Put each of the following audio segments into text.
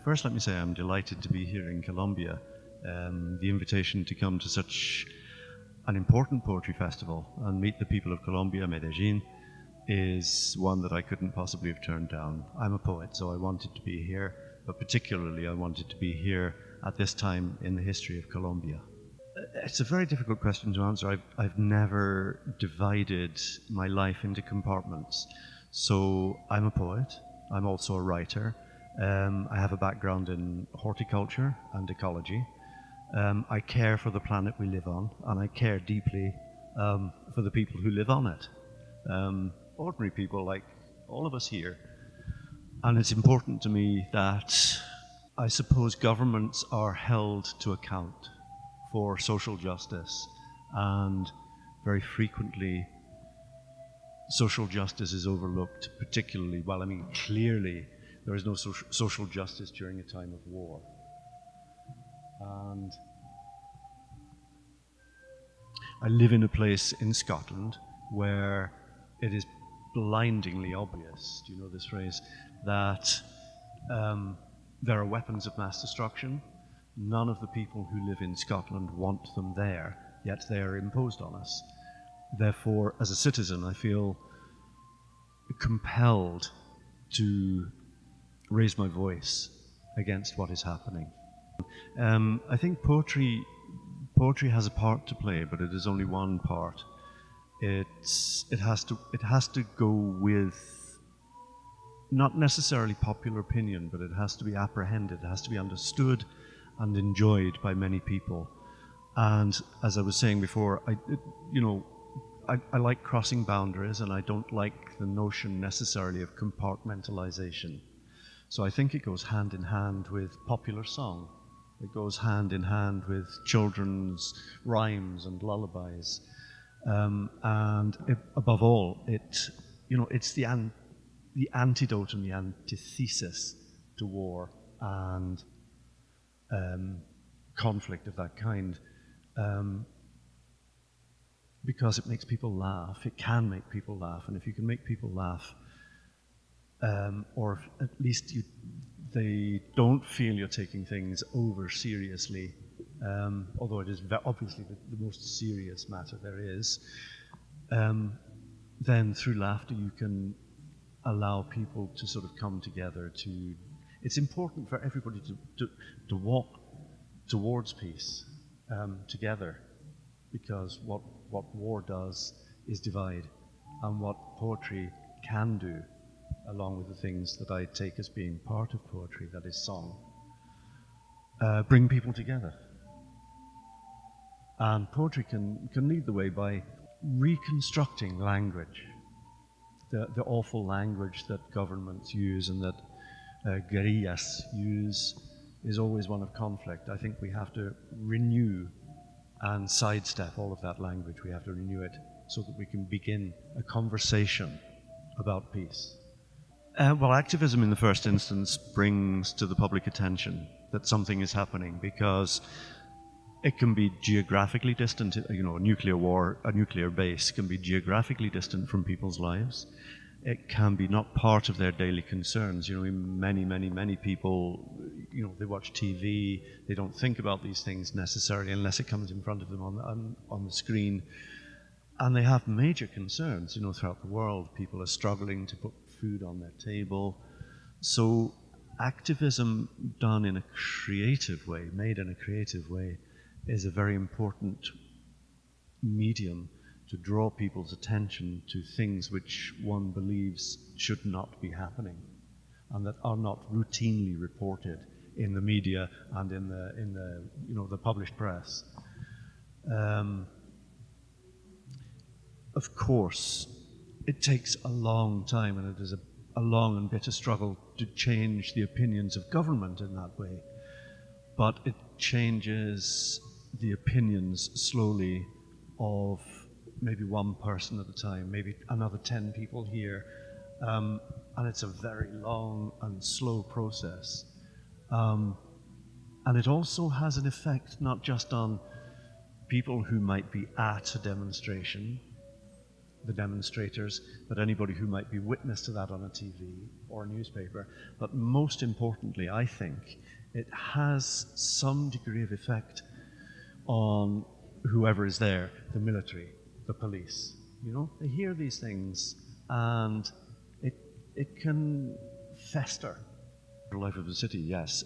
First let me say I'm delighted to be here in Colombia. The invitation to come to such an important poetry festival and meet the people of Colombia, Medellín, is one that I couldn't possibly have turned down. I'm a poet, so I wanted to be here, but particularly I wanted to be here at this time in the history of Colombia. It's a very difficult question to answer. I've never divided my life into compartments. So I'm a poet, I'm also a writer. I have a background in horticulture and ecology. I care for the planet we live on, and I care deeply for the people who live on it. Ordinary people like all of us here. And it's important to me that I suppose governments are held to account for social justice, and very frequently social justice is overlooked, particularly, clearly there is no social justice during a time of war. And I live in a place in Scotland where it is blindingly obvious, do you know this phrase, that there are weapons of mass destruction. None of the people who live in Scotland want them there, yet they are imposed on us. Therefore, as a citizen, I feel compelled to raise my voice against what is happening. I think poetry has a part to play, but it is only one part. It has to go with not necessarily popular opinion, but it has to be apprehended, it has to be understood and enjoyed by many people. And as I was saying before, I like crossing boundaries, and I don't like the notion necessarily of compartmentalization. So I think it goes hand in hand with popular song. It goes hand in hand with children's rhymes and lullabies. Above all, it's the antidote and the antithesis to war and conflict of that kind, because it makes people laugh. It can make people laugh, and if you can make people laugh, or at least they don't feel you're taking things over seriously, although it is obviously the most serious matter there is, then through laughter you can allow people to sort of come together. It's important for everybody to walk towards peace together, because what war does is divide, and what poetry can do, along with the things that I take as being part of poetry, that is song, bring people together. And poetry can lead the way by reconstructing language, the awful language that governments use and that guerrillas use is always one of conflict. I think we have to renew and sidestep all of that language. We have to renew it so that we can begin a conversation about peace. Activism in the first instance brings to the public attention that something is happening, because it can be geographically distant. A nuclear base can be geographically distant from people's lives. It can be not part of their daily concerns. Many people, they watch TV, they don't think about these things necessarily unless it comes in front of them on the screen. And they have major concerns, throughout the world. People are struggling to put food on their table. So activism done in a creative way, made in a creative way, is a very important medium to draw people's attention to things which one believes should not be happening, and that are not routinely reported in the media and in the published press. Of course, it takes a long time, and it is a long and bitter struggle to change the opinions of government in that way, but it changes the opinions slowly of maybe one person at a time, maybe another 10 people here, and it's a very long and slow process. And it also has an effect not just on people who might be at a demonstration, the demonstrators, but anybody who might be witness to that on a TV or a newspaper. But most importantly, I think it has some degree of effect on whoever is there, the military, the police. You know, they hear these things and it can fester. The life of the city, yes.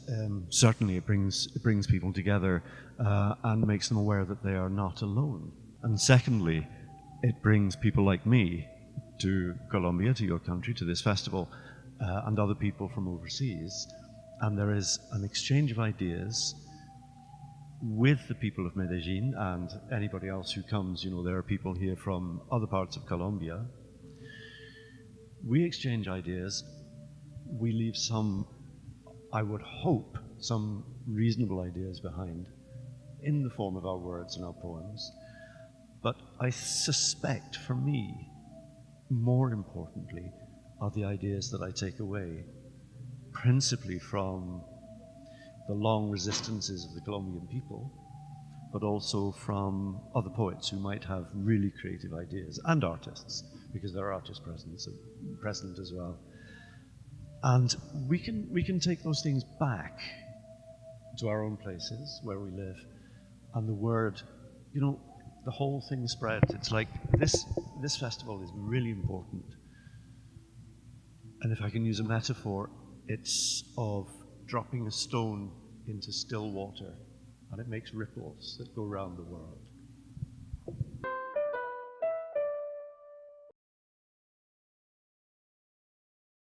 Certainly it brings people together and makes them aware that they are not alone. And secondly, it brings people like me to Colombia, to your country, to this festival, and other people from overseas. And there is an exchange of ideas with the people of Medellín and anybody else who comes. You know, there are people here from other parts of Colombia. We exchange ideas. We leave some, I would hope, some reasonable ideas behind in the form of our words and our poems. But I suspect, for me, more importantly, are the ideas that I take away, principally from the long resistances of the Colombian people, but also from other poets who might have really creative ideas, and artists, because there are artists present as well. And we can take those things back to our own places where we live, and the word, you know, the whole thing spreads. It's like this festival is really important. And if I can use a metaphor, it's of dropping a stone into still water, and it makes ripples that go around the world.